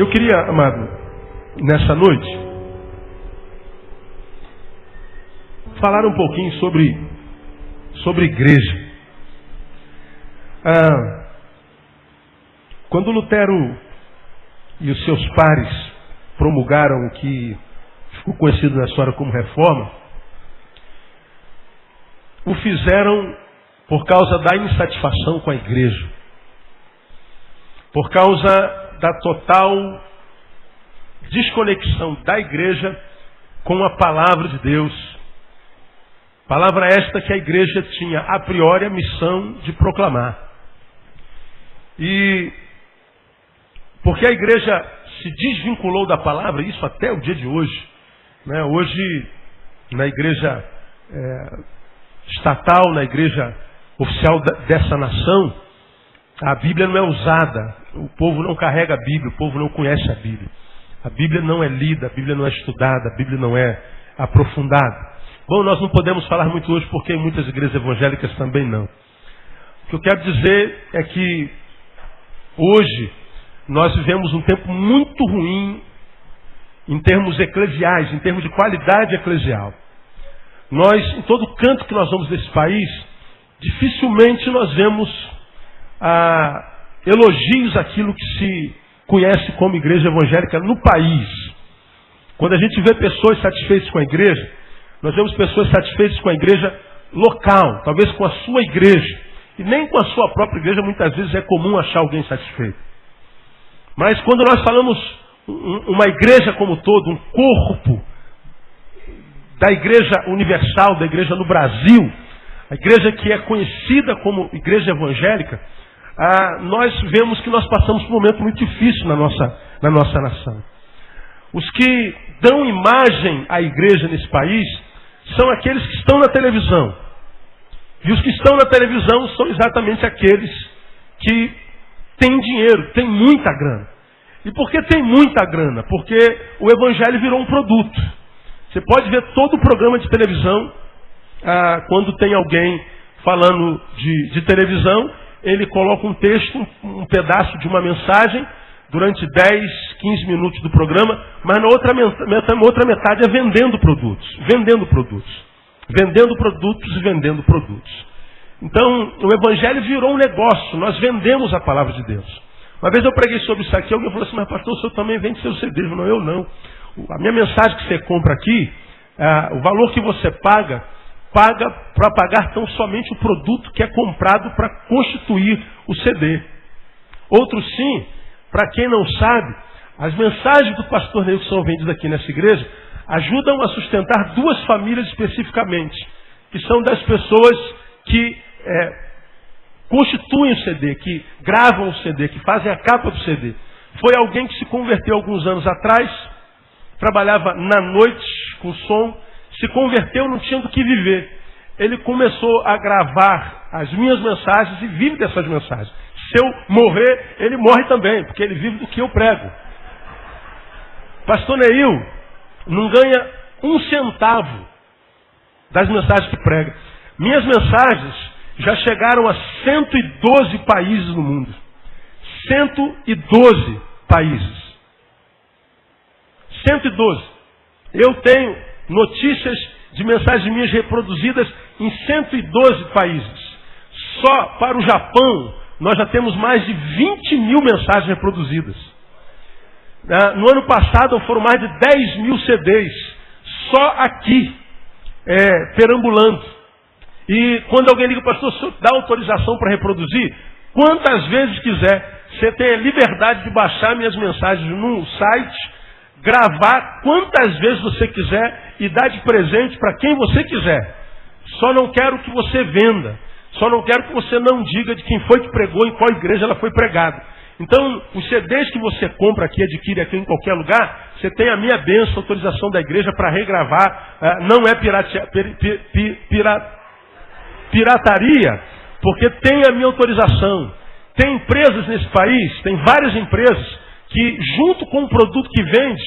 Eu queria, amado, nessa noite, falar um pouquinho sobre igreja. Quando Lutero e os seus pares promulgaram o que ficou conhecido na história como reforma, o fizeram por causa da insatisfação com a igreja, por causa da total desconexão da igreja com a palavra de Deus. Palavra esta que a igreja tinha a priori a missão de proclamar. E porque a igreja se desvinculou da palavra, isso até o dia de hoje, né? Hoje, na igreja estatal, na igreja oficial dessa nação, a Bíblia não é usada, o povo não carrega a Bíblia, o povo não conhece a Bíblia. A Bíblia não é lida, a Bíblia não é estudada, a Bíblia não é aprofundada. Bom, nós não podemos falar muito hoje porque em muitas igrejas evangélicas também não. O que eu quero dizer é que hoje nós vivemos um tempo muito ruim em termos eclesiais, em termos de qualidade eclesial. Nós, em todo canto que nós vamos desse país, dificilmente nós vemos elogios àquilo que se conhece como igreja evangélica no país. Quando a gente vê pessoas satisfeitas com a igreja, nós vemos pessoas satisfeitas com a igreja local, talvez com a sua igreja. E nem com a sua própria igreja muitas vezes é comum achar alguém satisfeito. Mas quando nós falamos uma igreja como um todo, um corpo da igreja universal, da igreja no Brasil, a igreja que é conhecida como igreja evangélica, nós vemos que nós passamos por um momento muito difícil na nossa nação. Os que dão imagem à igreja nesse país são aqueles que estão na televisão. E os que estão na televisão são exatamente aqueles que têm dinheiro, têm muita grana. E por que tem muita grana? Porque o evangelho virou um produto. Você pode ver todo o programa de televisão, quando tem alguém falando de televisão, ele coloca um texto, um pedaço de uma mensagem, durante 10, 15 minutos do programa, mas na outra metade é vendendo produtos. Vendendo produtos. Vendendo produtos e vendendo produtos. Então, o evangelho virou um negócio. Nós vendemos a palavra de Deus. Uma vez eu preguei sobre isso aqui, alguém falou assim, mas pastor, o senhor também vende seus CDs. Não, eu não. A minha mensagem que você compra aqui, o valor que você paga para pagar tão somente o produto que é comprado para constituir o CD. Outros sim, para quem não sabe, as mensagens do pastor Neil que são vendidas aqui nessa igreja ajudam a sustentar duas famílias especificamente, que são das pessoas que constituem o CD, que gravam o CD, que fazem a capa do CD. Foi alguém que se converteu alguns anos atrás, trabalhava na noite com som, se converteu, não tinha do que viver. Ele começou a gravar as minhas mensagens e vive dessas mensagens. Se eu morrer, ele morre também, porque ele vive do que eu prego. Pastor Neil não ganha um centavo das mensagens que prega. Minhas mensagens já chegaram a 112 países no mundo. 112 países. 112. Eu tenho notícias de mensagens minhas reproduzidas em 112 países. Só para o Japão, nós já temos mais de 20 mil mensagens reproduzidas. No ano passado foram mais de 10 mil CDs, só aqui, perambulando. E quando alguém liga, pastor, o senhor dá autorização para reproduzir? Quantas vezes quiser. Você tem a liberdade de baixar minhas mensagens num site, gravar quantas vezes você quiser e dar de presente para quem você quiser. Só não quero que você venda. Só não quero que você não diga de quem foi que pregou, em qual igreja ela foi pregada. Então, os CDs que você compra aqui, adquire aqui em qualquer lugar, você tem a minha bênção, autorização da igreja para regravar. Não é pirataria, porque tem a minha autorização. Tem empresas nesse país, tem várias empresas, que junto com o produto que vende,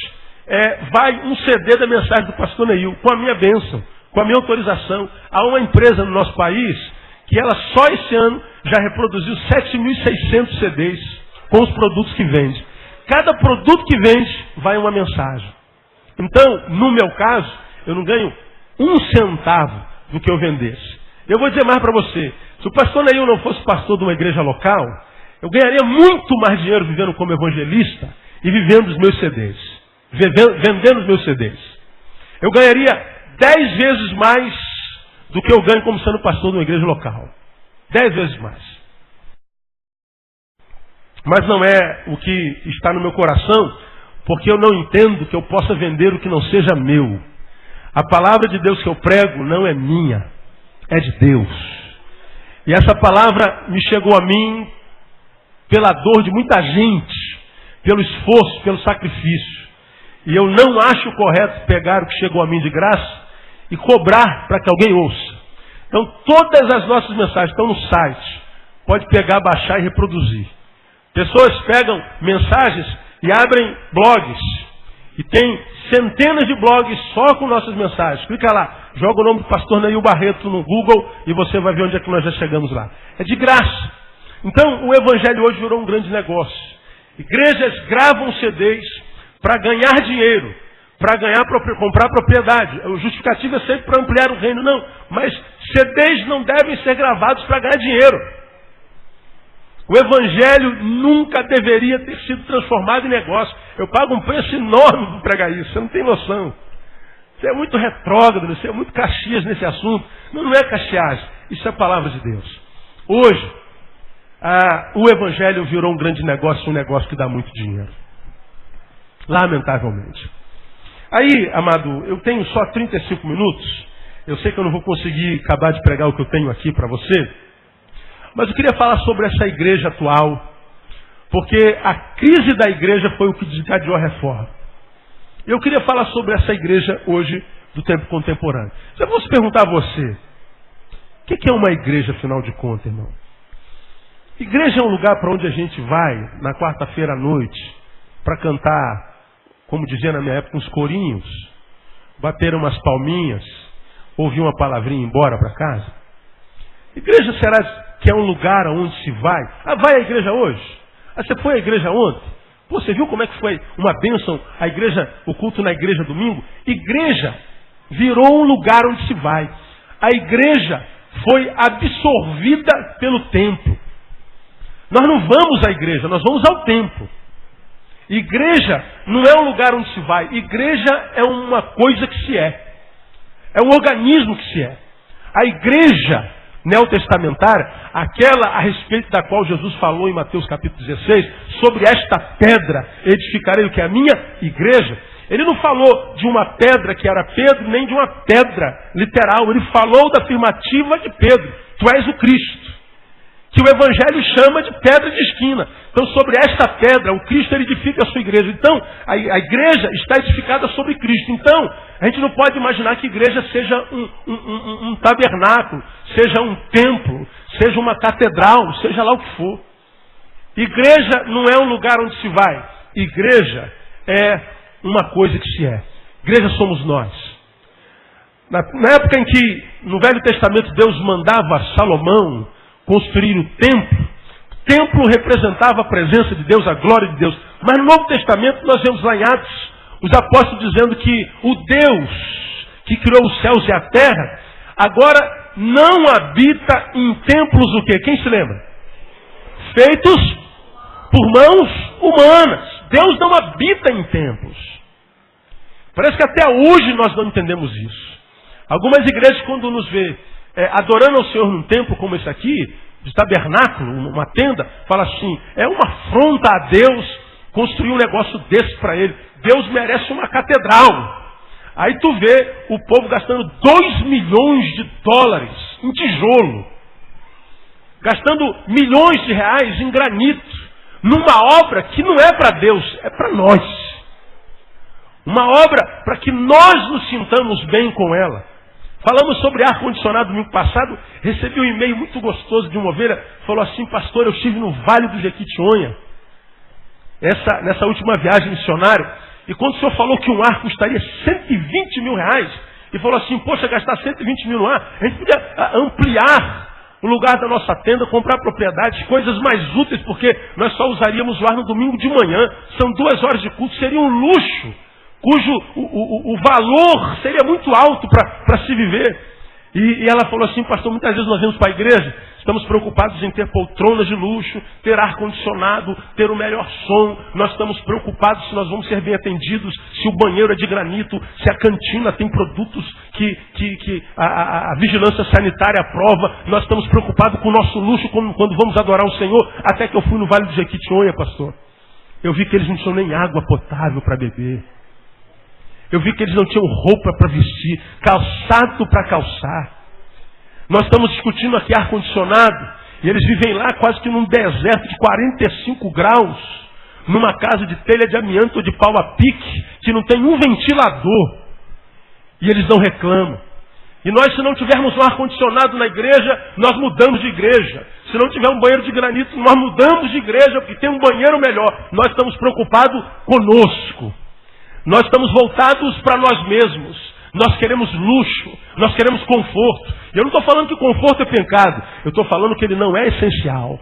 vai um CD da mensagem do pastor Neil, com a minha bênção, com a minha autorização. Há uma empresa no nosso país, que ela só esse ano já reproduziu 7.600 CDs com os produtos que vende. cada produto que vende vai uma mensagem. Então, no meu caso, eu não ganho 1 centavo do que eu vendesse. Eu vou dizer mais para você. Se o pastor Neil não fosse pastor de uma igreja local, eu ganharia muito mais dinheiro vivendo como evangelista e vivendo os meus CDs. Vendendo os meus CDs. Eu ganharia 10 vezes mais do que eu ganho como sendo pastor de uma igreja local. 10 vezes mais. Mas não é o que está no meu coração, porque eu não entendo que eu possa vender o que não seja meu. A palavra de Deus que eu prego não é minha, é de Deus. E essa palavra me chegou a mim pela dor de muita gente, pelo esforço, pelo sacrifício. E eu não acho correto pegar o que chegou a mim de graça e cobrar para que alguém ouça. Então todas as nossas mensagens estão no site. Pode pegar, baixar e reproduzir. Pessoas pegam mensagens e abrem blogs. E tem centenas de blogs só com nossas mensagens. Clica lá, joga o nome do pastor Neil Barreto no Google e você vai ver onde é que nós já chegamos lá. É de graça. Então o evangelho hoje virou um grande negócio. Igrejas gravam CDs para ganhar dinheiro, para comprar propriedade. O justificativo é sempre para ampliar o reino. Não, mas CDs não devem ser gravados para ganhar dinheiro. O evangelho nunca deveria ter sido transformado em negócio. Eu pago um preço enorme para pregar isso. Você não tem noção. Você é muito retrógrado, você é muito Caxias nesse assunto. Não é caxiagem. Isso é a palavra de Deus. Hoje, o evangelho virou um grande negócio, um negócio que dá muito dinheiro. Lamentavelmente. Aí, amado, eu tenho só 35 minutos. Eu sei que eu não vou conseguir acabar de pregar o que eu tenho aqui para você. Mas eu queria falar sobre essa igreja atual, porque a crise da igreja foi o que desencadeou a reforma. Eu queria falar sobre essa igreja hoje do tempo contemporâneo. Eu vou perguntar a você, o que é uma igreja, afinal de contas, irmão? Igreja é um lugar para onde a gente vai na quarta-feira à noite para cantar, como dizia na minha época, uns corinhos, bater umas palminhas, ouvir uma palavrinha e ir embora para casa? Igreja será que é um lugar onde se vai? Vai à igreja hoje? Você foi à igreja ontem? Você viu como é que foi uma bênção a igreja, o culto na igreja domingo? Igreja virou um lugar onde se vai. A igreja foi absorvida pelo templo. Nós não vamos à igreja, nós vamos ao templo. Igreja não é um lugar onde se vai. Igreja é uma coisa que se é. É um organismo que se é. A igreja neotestamentária, aquela a respeito da qual Jesus falou em Mateus capítulo 16, sobre esta pedra edificarei o que é a minha igreja. Ele não falou de uma pedra que era Pedro, nem de uma pedra literal. Ele falou da afirmativa de Pedro: tu és o Cristo, que o Evangelho chama de pedra de esquina. Então sobre esta pedra, o Cristo ele edifica a sua igreja. Então a igreja está edificada sobre Cristo. Então a gente não pode imaginar que igreja seja um tabernáculo, seja um templo, seja uma catedral, seja lá o que for. Igreja não é um lugar onde se vai. Igreja é uma coisa que se é. Igreja somos nós. Na época em que no Velho Testamento Deus mandava Salomão construir o templo representava a presença de Deus, a glória de Deus. Mas no Novo Testamento nós vemos lá em Atos os apóstolos dizendo que o Deus que criou os céus e a terra agora não habita em templos o quê? Quem se lembra? Feitos por mãos humanas. Deus não habita em templos. Parece que até hoje nós não entendemos isso. Algumas igrejas, quando nos vê adorando ao Senhor num templo como esse aqui, de tabernáculo, uma tenda, fala assim: é uma afronta a Deus construir um negócio desse para ele. Deus merece uma catedral. Aí tu vê o povo gastando 2 milhões de dólares em tijolo, gastando milhões de reais em granito, numa obra que não é para Deus, é para nós. Uma obra para que nós nos sintamos bem com ela. Falamos sobre ar-condicionado domingo passado. Recebi um e-mail muito gostoso de uma ovelha. Falou assim: pastor, eu estive no Vale do Jequitinhonha nessa última viagem missionária. E quando o senhor falou que um ar custaria 120 mil reais, e falou assim: poxa, gastar 120 mil no ar, a gente podia ampliar o lugar da nossa tenda, comprar propriedades, coisas mais úteis, porque nós só usaríamos o ar no domingo de manhã. São 2 horas de culto, seria um luxo, cujo o valor seria muito alto para se viver. E ela falou assim: pastor, muitas vezes nós vamos para a igreja, estamos preocupados em ter poltronas de luxo, ter ar-condicionado, ter o melhor som. Nós estamos preocupados se nós vamos ser bem atendidos, se o banheiro é de granito, se a cantina tem produtos que a vigilância sanitária aprova. Nós estamos preocupados com o nosso luxo quando vamos adorar o Senhor. Até que eu fui no Vale do Jequitinhonha, pastor. Eu vi que eles não tinham nem água potável para beber. Eu vi que eles não tinham roupa para vestir, calçado para calçar. Nós estamos discutindo aqui ar-condicionado, e eles vivem lá quase que num deserto de 45 graus, numa casa de telha de amianto ou de pau a pique, que não tem um ventilador. E eles não reclamam. E nós, se não tivermos um ar-condicionado na igreja, nós mudamos de igreja. Se não tiver um banheiro de granito, nós mudamos de igreja, porque tem um banheiro melhor. Nós estamos preocupados conosco. Nós estamos voltados para nós mesmos. Nós queremos luxo, nós queremos conforto. E eu não estou falando que conforto é pecado. Eu estou falando que ele não é essencial.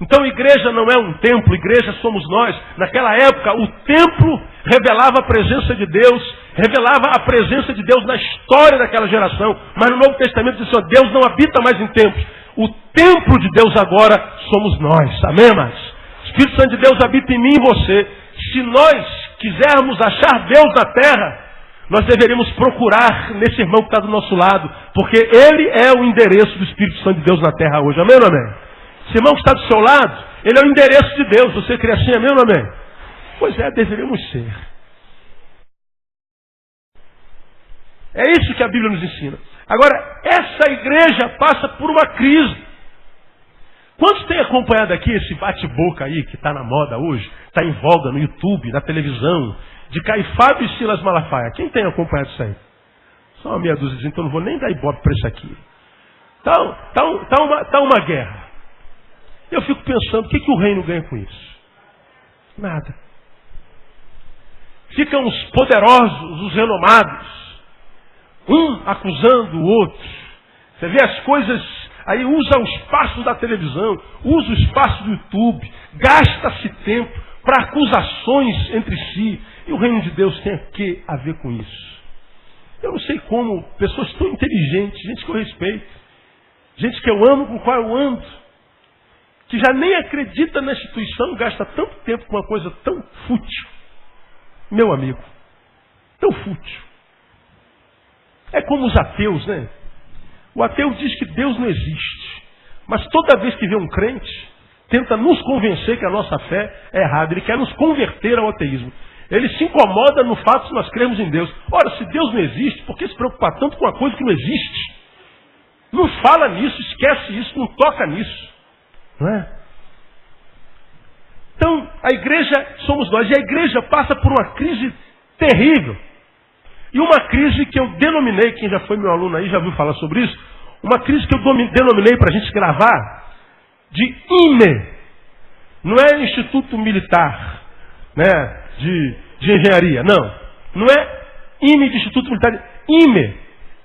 Então igreja não é um templo, igreja somos nós. Naquela época o templo revelava a presença de Deus, revelava a presença de Deus na história daquela geração. Mas no Novo Testamento diz assim: Deus não habita mais em templos. O templo de Deus agora somos nós. Amém, amados? O Espírito Santo de Deus habita em mim e em você. Se nós quisermos achar Deus na terra, nós deveríamos procurar nesse irmão que está do nosso lado, porque ele é o endereço do Espírito Santo de Deus na terra hoje. Amém ou amém? Esse irmão que está do seu lado, ele é o endereço de Deus. Você crê assim, amém ou amém? Pois é, deveríamos ser. É isso que a Bíblia nos ensina. Agora, essa igreja passa por uma crise. Quantos têm acompanhado aqui esse bate-boca aí, que está na moda hoje, está em voga no YouTube, na televisão, de Caifás e Silas Malafaia? Quem tem acompanhado isso aí? Só uma meia dúzia, então não vou nem dar ibope para isso aqui. Tá uma guerra. Eu fico pensando, o que o reino ganha com isso? Nada. Ficam os poderosos, os renomados, um acusando o outro. Você vê as coisas... Aí usa o espaço da televisão, usa o espaço do YouTube, gasta-se tempo para acusações entre si. E o reino de Deus tem que a ver com isso. Eu não sei como pessoas tão inteligentes, gente que eu respeito, gente que eu amo, com qual eu ando, que já nem acredita na instituição, gasta tanto tempo com uma coisa tão fútil. Meu amigo, tão fútil. É como os ateus, né? O ateu diz que Deus não existe. Mas toda vez que vê um crente, tenta nos convencer que a nossa fé é errada. Ele quer nos converter ao ateísmo. Ele se incomoda no fato de nós crermos em Deus. Ora, se Deus não existe, por que se preocupar tanto com uma coisa que não existe? Não fala nisso, esquece isso, não toca nisso. Não é? Então, a igreja somos nós. E a igreja passa por uma crise terrível. E uma crise que eu denominei, quem já foi meu aluno aí já ouviu falar sobre isso, uma crise que eu denominei para a gente gravar de IME. Não é Instituto Militar, né, de Engenharia, não. Não é IME de Instituto Militar. IME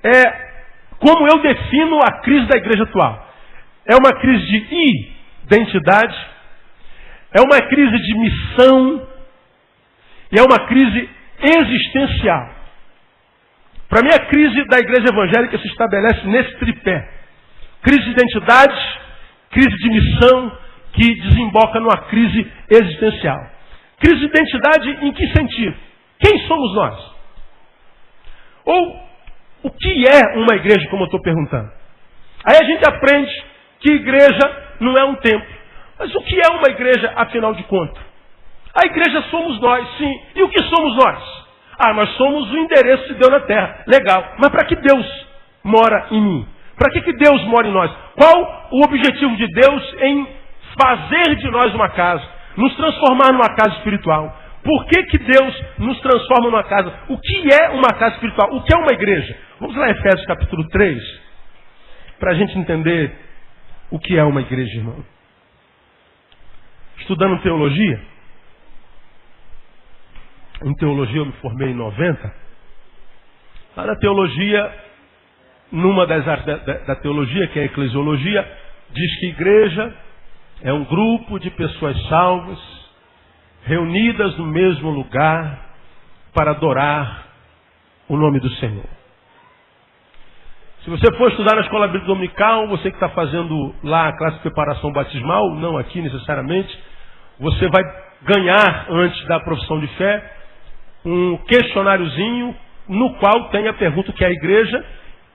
é como eu defino a crise da igreja atual. É uma crise de identidade, é uma crise de missão e é uma crise existencial. Para mim, a crise da igreja evangélica se estabelece nesse tripé. Crise de identidade, crise de missão, que desemboca numa crise existencial. Crise de identidade em que sentido? Quem somos nós? Ou o que é uma igreja, como eu estou perguntando? Aí a gente aprende que igreja não é um templo. Mas o que é uma igreja, afinal de contas? A igreja somos nós, sim. E o que somos nós? Nós somos o endereço de Deus na terra. Legal. Mas para que Deus mora em mim? Para que Deus mora em nós? Qual o objetivo de Deus em fazer de nós uma casa? Nos transformar numa casa espiritual. Por que Deus nos transforma numa casa? O que é uma casa espiritual? O que é uma igreja? Vamos lá em Efésios capítulo 3, para a gente entender o que é uma igreja, irmão. Estudando teologia, em teologia eu me formei em 90. Lá na teologia numa das áreas da teologia, que é a eclesiologia, diz que igreja é um grupo de pessoas salvas, reunidas no mesmo lugar para adorar o nome do Senhor. Se você for estudar na escola bíblica dominical, você que está fazendo lá a classe de preparação batismal, não aqui necessariamente, você vai ganhar, antes da profissão de fé, um questionáriozinho no qual tem a pergunta que é a igreja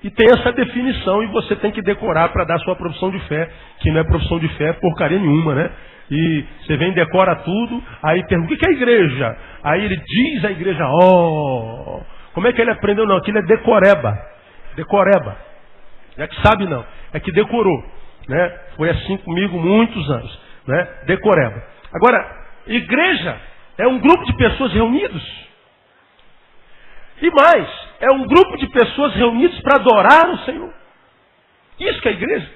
e tem essa definição e você tem que decorar para dar sua profissão de fé, que não é profissão de fé porcaria nenhuma, né? E você vem, decora tudo, aí pergunta, o que é a igreja? Aí ele diz a igreja, como é que ele aprendeu? Não, aquilo é decoreba. Decoreba. É que sabe não, é que decorou. Né? Foi assim comigo muitos anos. Né? Decoreba. Agora, igreja é um grupo de pessoas reunidos. E mais, é um grupo de pessoas reunidas para adorar o Senhor. Isso que é a igreja.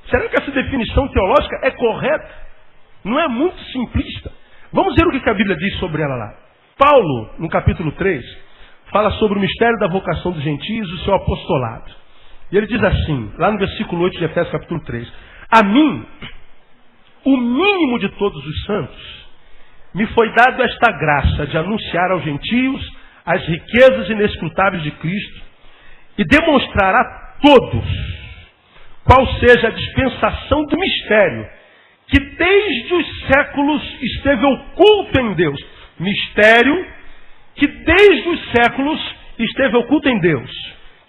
Será que essa definição teológica é correta? Não é muito simplista. Vamos ver o que a Bíblia diz sobre ela lá. Paulo, no capítulo 3, fala sobre o mistério da vocação dos gentios e o seu apostolado. E ele diz assim, lá no versículo 8 de Efésios capítulo 3. A mim, o mínimo de todos os santos, me foi dado esta graça de anunciar aos gentios as riquezas inescrutáveis de Cristo e demonstrar a todos qual seja a dispensação do mistério que desde os séculos esteve oculto em Deus. Mistério que desde os séculos esteve oculto em Deus,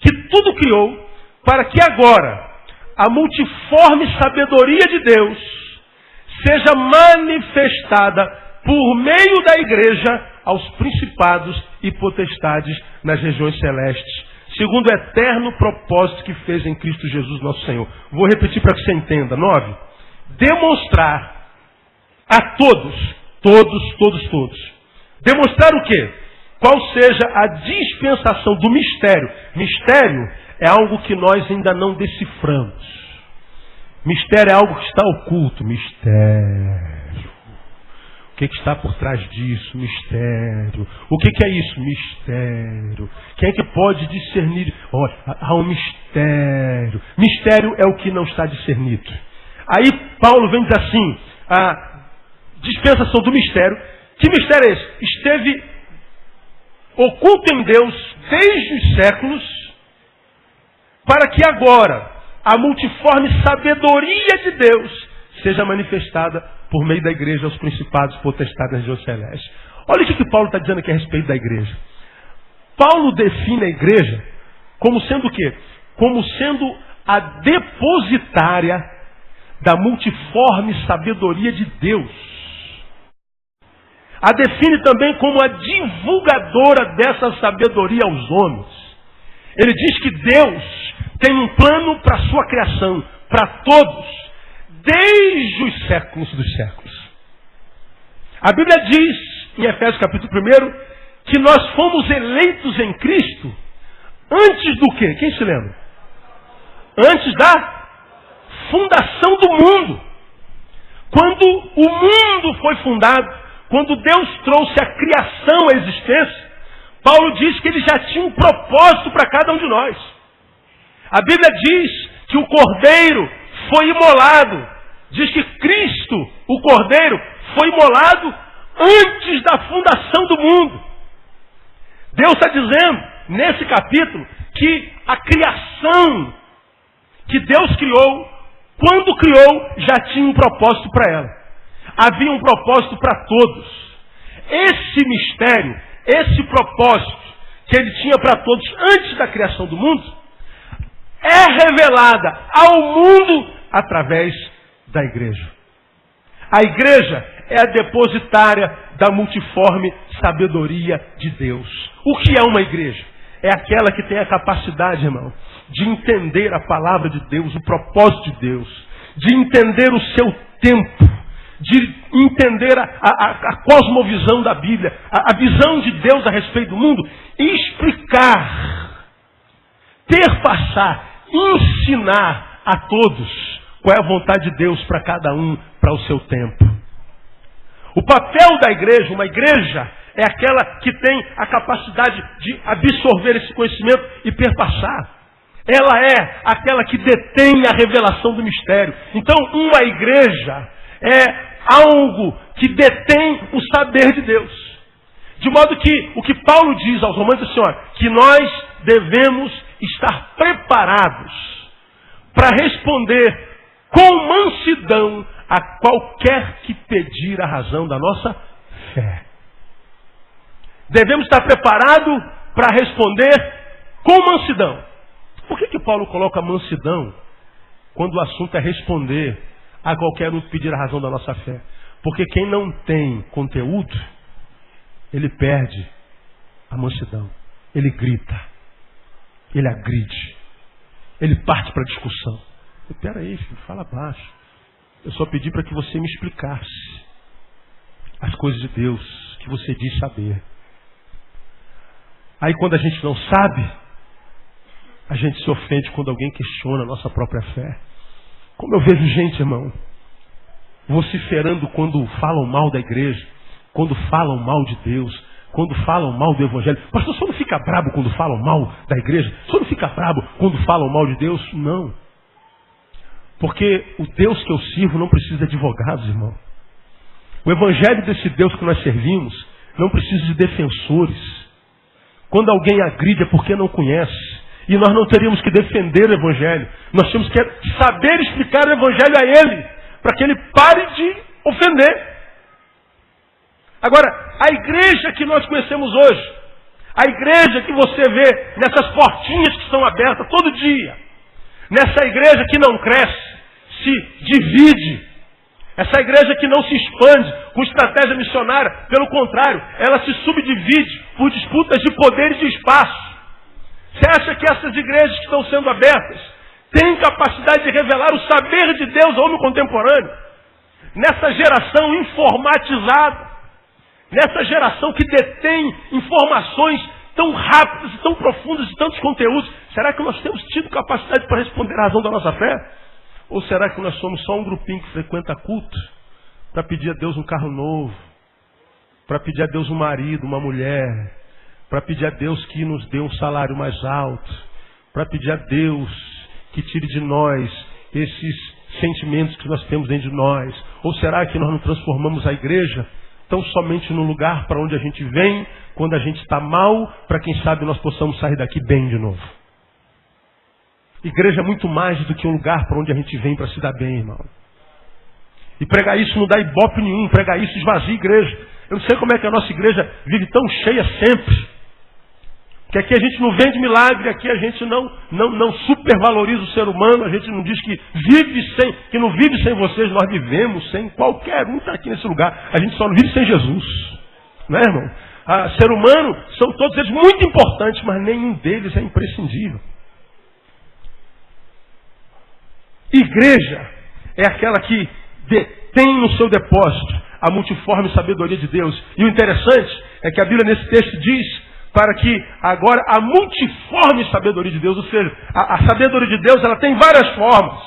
que tudo criou para que agora a multiforme sabedoria de Deus seja manifestada por meio da igreja aos principados e potestades nas regiões celestes, segundo o eterno propósito que fez em Cristo Jesus nosso Senhor. Vou repetir para que você entenda. 9. Demonstrar a todos. Demonstrar o quê? Qual seja a dispensação do mistério. Mistério é algo que nós ainda não deciframos. Mistério é algo que está oculto. Mistério. O que está por trás disso? Mistério. O que é isso? Mistério. Quem é que pode discernir? Olha, há um mistério. Mistério é o que não está discernido. Aí Paulo vem dizer assim, a dispensação do mistério. Que mistério é esse? Esteve oculto em Deus desde os séculos, para que agora a multiforme sabedoria de Deus seja manifestada por meio da igreja aos principados potestades nas regiões celestes. Olha o que Paulo está dizendo aqui a respeito da igreja. Paulo define a igreja como sendo o quê? Como sendo a depositária da multiforme sabedoria de Deus. A define também como a divulgadora dessa sabedoria aos homens. Ele diz que Deus tem um plano para a sua criação, para todos, desde os séculos dos séculos. A Bíblia diz, em Efésios capítulo 1, que nós fomos eleitos em Cristo antes do quê? Quem se lembra? Antes da fundação do mundo. Quando o mundo foi fundado, quando Deus trouxe a criação à existência, Paulo diz que ele já tinha um propósito para cada um de nós. A Bíblia diz que o Cordeiro foi imolado. Diz que Cristo, o Cordeiro, foi imolado antes da fundação do mundo. Deus está dizendo, nesse capítulo, que a criação que Deus criou, quando criou, já tinha um propósito para ela. Havia um propósito para todos. Esse mistério, esse propósito que ele tinha para todos antes da criação do mundo, é revelada ao mundo através da igreja. A igreja é a depositária da multiforme sabedoria de Deus. O que é uma igreja? É aquela que tem a capacidade, irmão, de entender a palavra de Deus, o propósito de Deus, de entender o seu tempo, de entender a cosmovisão da Bíblia, a visão de Deus a respeito do mundo, e explicar, perpassar, ensinar a todos qual é a vontade de Deus para cada um, para o seu tempo. O papel da igreja, uma igreja, é aquela que tem a capacidade de absorver esse conhecimento e perpassar. ela é aquela que detém a revelação do mistério. Então, uma igreja é algo que detém o saber de Deus. De modo que o que Paulo diz aos Romanos é assim, ó, que nós devemos estar preparados para responder com mansidão a qualquer que pedir a razão da nossa fé. Devemos estar preparados para responder com mansidão. Por que Paulo coloca mansidão quando o assunto é responder a qualquer um que pedir a razão da nossa fé? Porque quem não tem conteúdo, ele perde a mansidão. Ele grita. Ele agride. Ele parte para a discussão. Espera aí, filho, fala baixo. Eu só pedi para que você me explicasse as coisas de Deus que você diz saber. Aí quando a gente não sabe, a gente se ofende quando alguém questiona a nossa própria fé. Como eu vejo gente, irmão, vociferando quando falam mal da igreja, quando falam mal de Deus, quando falam mal do Evangelho. Pastor, o senhor não fica brabo quando falam mal da igreja? O senhor não fica brabo quando falam mal de Deus? Não. Porque o Deus que eu sirvo não precisa de advogados, irmão. O Evangelho desse Deus que nós servimos não precisa de defensores. Quando alguém agride é porque não conhece. E nós não teríamos que defender o Evangelho. Nós temos que saber explicar o Evangelho a ele, para que ele pare de ofender. Agora, a igreja que nós conhecemos hoje, a igreja que você vê nessas portinhas que estão abertas todo dia, nessa igreja que não cresce, se divide, essa igreja que não se expande com estratégia missionária, pelo contrário, ela se subdivide por disputas de poder e de espaço. Você acha que essas igrejas que estão sendo abertas têm capacidade de revelar o saber de Deus ao homem contemporâneo? Nessa geração informatizada, nessa geração que detém informações tão rápidas e tão profundas e tantos conteúdos, será que nós temos tido capacidade para responder à razão da nossa fé? Ou será que nós somos só um grupinho que frequenta culto para pedir a Deus um carro novo, para pedir a Deus um marido, uma mulher, para pedir a Deus que nos dê um salário mais alto, para pedir a Deus que tire de nós esses sentimentos que nós temos dentro de nós? Ou será que nós não transformamos a igreja tão somente no lugar para onde a gente vem quando a gente está mal, para quem sabe nós possamos sair daqui bem de novo? Igreja é muito mais do que um lugar para onde a gente vem para se dar bem, irmão. E pregar isso não dá ibope nenhum, pregar isso esvazia a igreja. Eu não sei como é que a nossa igreja vive tão cheia sempre. Que aqui a gente não vende milagre, aqui a gente não supervaloriza o ser humano, a gente não diz que não vive sem vocês, nós vivemos sem qualquer um que está aqui nesse lugar. A gente só não vive sem Jesus. Não é, irmão? Ser humano são todos eles muito importantes, mas nenhum deles é imprescindível. Igreja é aquela que detém no seu depósito a multiforme sabedoria de Deus. E o interessante é que a Bíblia nesse texto diz para que agora a multiforme sabedoria de Deus, ou seja, a sabedoria de Deus ela tem várias formas.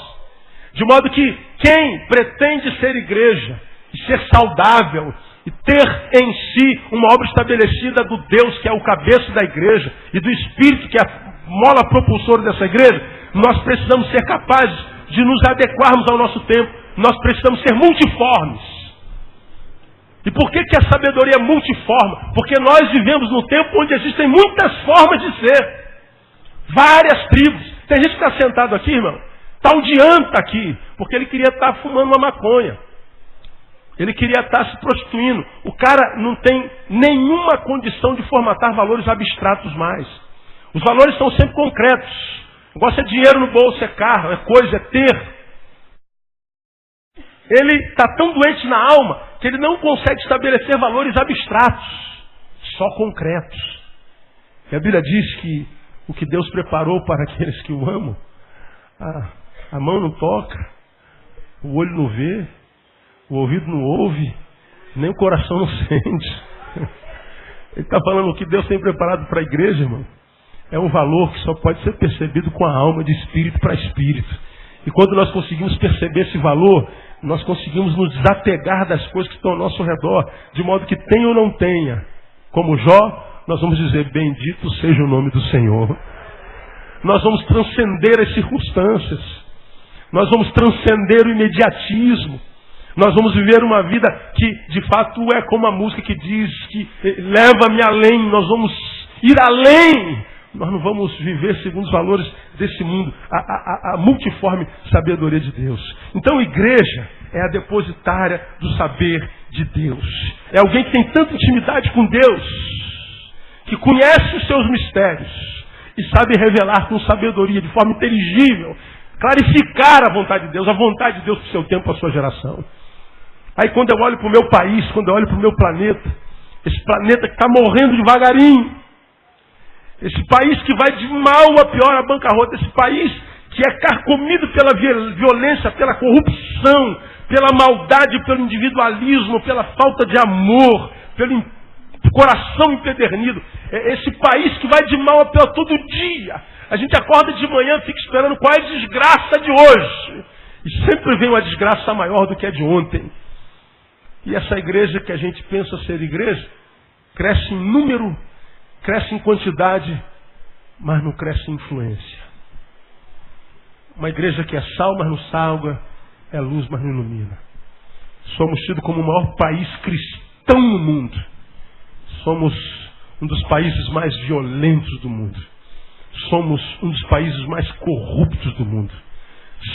De modo que quem pretende ser igreja e ser saudável e ter em si uma obra estabelecida do Deus que é o cabeça da igreja e do Espírito que é a mola propulsora dessa igreja, nós precisamos ser capazes de nos adequarmos ao nosso tempo. Nós precisamos ser multiformes. E por que a sabedoria é multiforme? Porque nós vivemos num tempo onde existem muitas formas de ser. Várias tribos. Tem gente que está sentado aqui, irmão, está um dianta aqui, porque ele queria estar fumando uma maconha. Ele queria estar se prostituindo. O cara não tem nenhuma condição de formatar valores abstratos mais. Os valores são sempre concretos. O negócio é dinheiro no bolso, é carro, é coisa, é ter. Ele está tão doente na alma que ele não consegue estabelecer valores abstratos, só concretos. E a Bíblia diz que o que Deus preparou para aqueles que o amam, a mão não toca, o olho não vê, o ouvido não ouve, nem o coração não sente. Ele está falando o que Deus tem preparado para a igreja, irmão. É um valor que só pode ser percebido com a alma de espírito para espírito. E quando nós conseguimos perceber esse valor, nós conseguimos nos desapegar das coisas que estão ao nosso redor, de modo que tenha ou não tenha. Como Jó, nós vamos dizer, bendito seja o nome do Senhor. nós vamos transcender as circunstâncias. Nós vamos transcender o imediatismo. Nós vamos viver uma vida que, de fato, é como a música que diz que leva-me além. Nós vamos ir além. Nós não vamos viver segundo os valores desse mundo. A multiforme sabedoria de Deus. Então, a igreja é a depositária do saber de Deus. É alguém que tem tanta intimidade com Deus, que conhece os seus mistérios e sabe revelar com sabedoria, de forma inteligível, clarificar a vontade de Deus para o seu tempo, para a sua geração. Aí quando eu olho para o meu país, quando eu olho para o meu planeta, esse planeta que está morrendo devagarinho, esse país que vai de mal a pior à bancarrota, esse país que é carcomido pela violência, pela corrupção, pela maldade, pelo individualismo, pela falta de amor, pelo coração empedernido. É esse país que vai de mal a pior todo dia. A gente acorda de manhã, fica esperando qual é a desgraça de hoje. E sempre vem uma desgraça maior do que a de ontem. E essa igreja que a gente pensa ser igreja, cresce em número, cresce em quantidade, mas não cresce em influência. Uma igreja que é sal, mas não salga, é luz, mas não ilumina. Somos tidos como o maior país cristão no mundo. Somos um dos países mais violentos do mundo. Somos um dos países mais corruptos do mundo.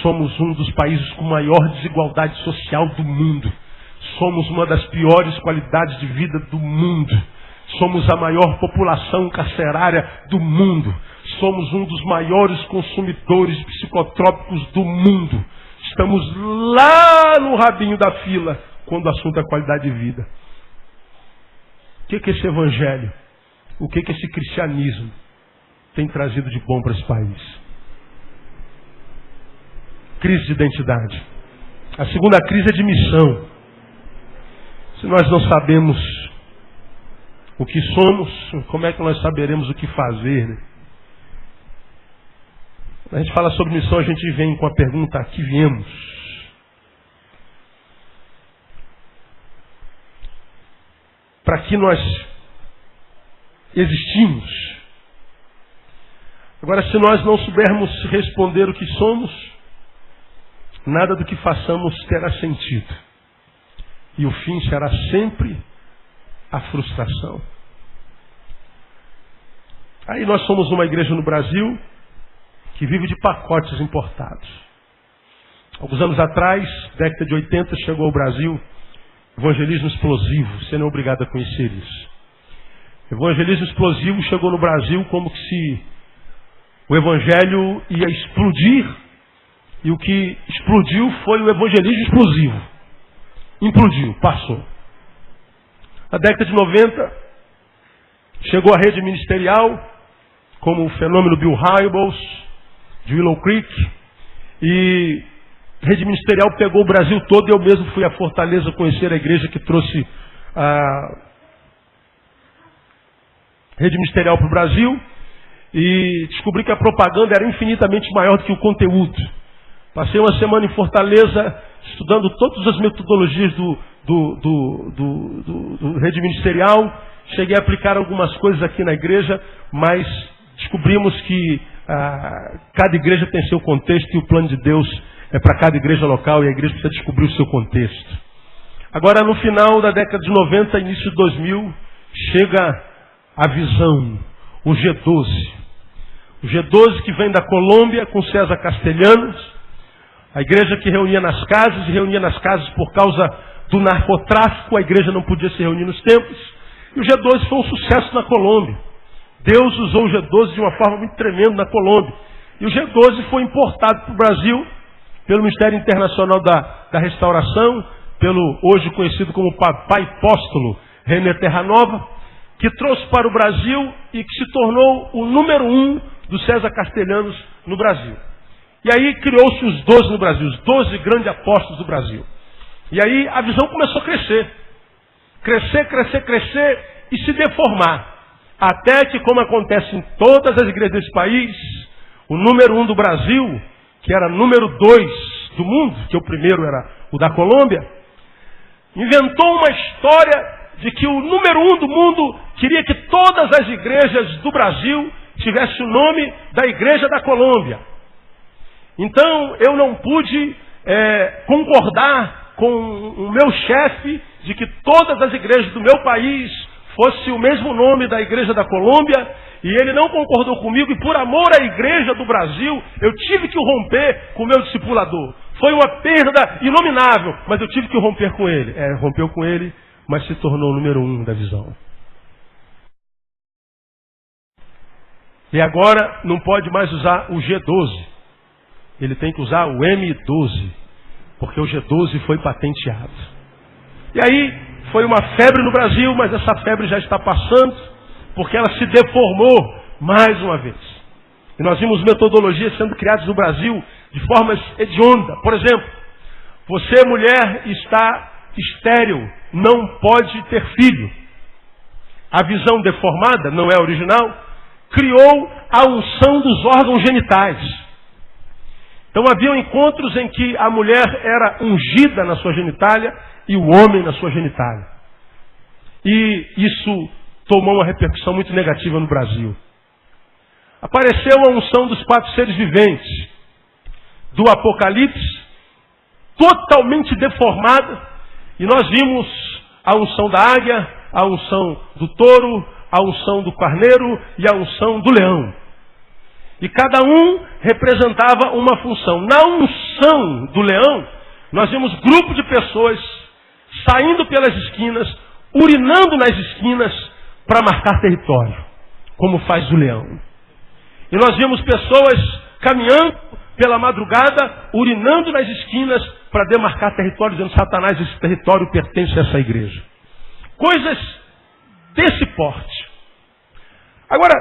Somos um dos países com maior desigualdade social do mundo. Somos uma das piores qualidades de vida do mundo. Somos a maior população carcerária do mundo. Somos um dos maiores consumidores de psicotrópicos do mundo. Estamos lá no rabinho da fila quando o assunto é qualidade de vida. O que é esse evangelho? O que é esse cristianismo tem trazido de bom para esse país? Crise de identidade. A segunda crise é de missão. Se nós não sabemos o que somos, como é que nós saberemos o que fazer, né? Quando a gente fala sobre missão, a gente vem com a pergunta: a que viemos? Para que nós existimos? Agora, se nós não soubermos responder o que somos, nada do que façamos terá sentido. E o fim será sempre a frustração. Aí nós somos uma igreja no Brasil que vive de pacotes importados. Alguns anos atrás, década de 80, chegou ao Brasil evangelismo explosivo. Você não é obrigado a conhecer isso. Evangelismo explosivo chegou no Brasil como que se o evangelho ia explodir, e o que explodiu foi o evangelismo explosivo. Implodiu, passou. Na década de 90, chegou a rede ministerial, como o fenômeno Bill Hybels, de Willow Creek, e a rede ministerial pegou o Brasil todo. Eu mesmo fui a Fortaleza conhecer a igreja que trouxe a rede ministerial para o Brasil, e descobri que a propaganda era infinitamente maior do que o conteúdo. Passei uma semana em Fortaleza estudando todas as metodologias do rede ministerial. Cheguei a aplicar algumas coisas aqui na igreja, mas descobrimos que cada igreja tem seu contexto e o plano de Deus é para cada igreja local, e a igreja precisa descobrir o seu contexto. Agora, no final da década de 90, início de 2000, chega a visão, o G12. O G12 que vem da Colômbia com César Castellanos, a igreja que reunia nas casas, e reunia nas casas por causa do narcotráfico. A igreja não podia se reunir nos templos, e o G12 foi um sucesso na Colômbia. Deus usou o G12 de uma forma muito tremenda na Colômbia. E o G12 foi importado para o Brasil pelo Ministério Internacional da Restauração, pelo hoje conhecido como Papai Apóstolo René Terranova, que trouxe para o Brasil e que se tornou o número 1 do César Castellanos no Brasil. E aí criou-se os 12 no Brasil, os 12 grandes apóstolos do Brasil. E aí a visão começou a crescer. Crescer e se deformar. Até que, como acontece em todas as igrejas desse país, o número 1 do Brasil, que era número 2 do mundo, que o primeiro era o da Colômbia, inventou uma história de que o número 1 do mundo queria que todas as igrejas do Brasil tivesse o nome da Igreja da Colômbia. Então eu não pude concordar com o meu chefe de que todas as igrejas do meu país fosse o mesmo nome da Igreja da Colômbia, e ele não concordou comigo, e por amor à Igreja do Brasil, eu tive que romper com o meu discipulador. Foi uma perda inominável, mas eu tive que romper com ele. Rompeu com ele, mas se tornou o número 1 da visão. E agora não pode mais usar o G12. Ele tem que usar o M12, porque o G12 foi patenteado. E aí foi uma febre no Brasil, mas essa febre já está passando, porque ela se deformou mais uma vez. E nós vimos metodologias sendo criadas no Brasil de formas hediondas. Por exemplo, você, mulher, está estéril, não pode ter filho. A visão deformada, não é original, criou a unção dos órgãos genitais. Então haviam encontros em que a mulher era ungida na sua genitália e o homem na sua genitália. E isso tomou uma repercussão muito negativa no Brasil. Apareceu a unção dos 4 seres viventes do Apocalipse, totalmente deformada, e nós vimos a unção da águia, a unção do touro, a unção do carneiro e a unção do leão. E cada um representava uma função. Na unção do leão, nós vimos grupo de pessoas saindo pelas esquinas, urinando nas esquinas para marcar território, como faz o leão. E nós vimos pessoas caminhando pela madrugada, urinando nas esquinas para demarcar território, dizendo: Satanás, esse território pertence a essa igreja. Coisas desse porte. Agora,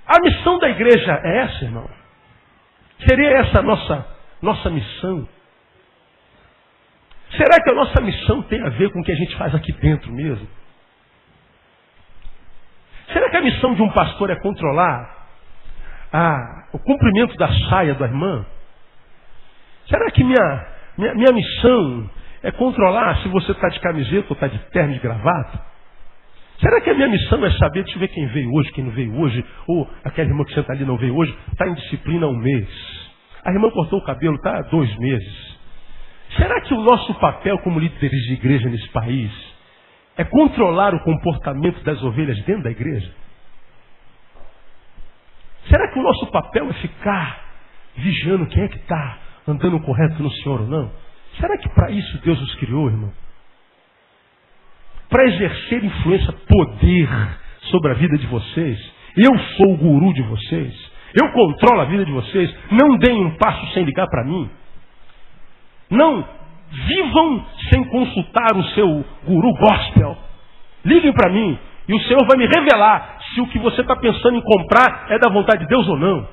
a missão da igreja é essa, irmão? Seria essa a nossa missão? Será que a nossa missão tem a ver com o que a gente faz aqui dentro mesmo? Será que a missão de um pastor é controlar o comprimento da saia da irmã? Será que minha missão é controlar se você está de camiseta ou está de terno e gravata? Será que a minha missão é saber, deixa eu ver quem veio hoje, quem não veio hoje, ou aquela irmã que senta ali não veio hoje, está em disciplina há 1 mês. A irmã cortou o cabelo, está há 2 meses. Será que o nosso papel como líderes de igreja nesse país é controlar o comportamento das ovelhas dentro da igreja? Será que o nosso papel é ficar vigiando quem é que está andando correto no Senhor ou não? Será que para isso Deus os criou, irmão? Para exercer influência, poder sobre a vida de vocês. Eu sou o guru de vocês. Eu controlo a vida de vocês. Não deem um passo sem ligar para mim. Não vivam sem consultar o seu guru gospel. Liguem para mim e o Senhor vai me revelar se o que você está pensando em comprar é da vontade de Deus ou não.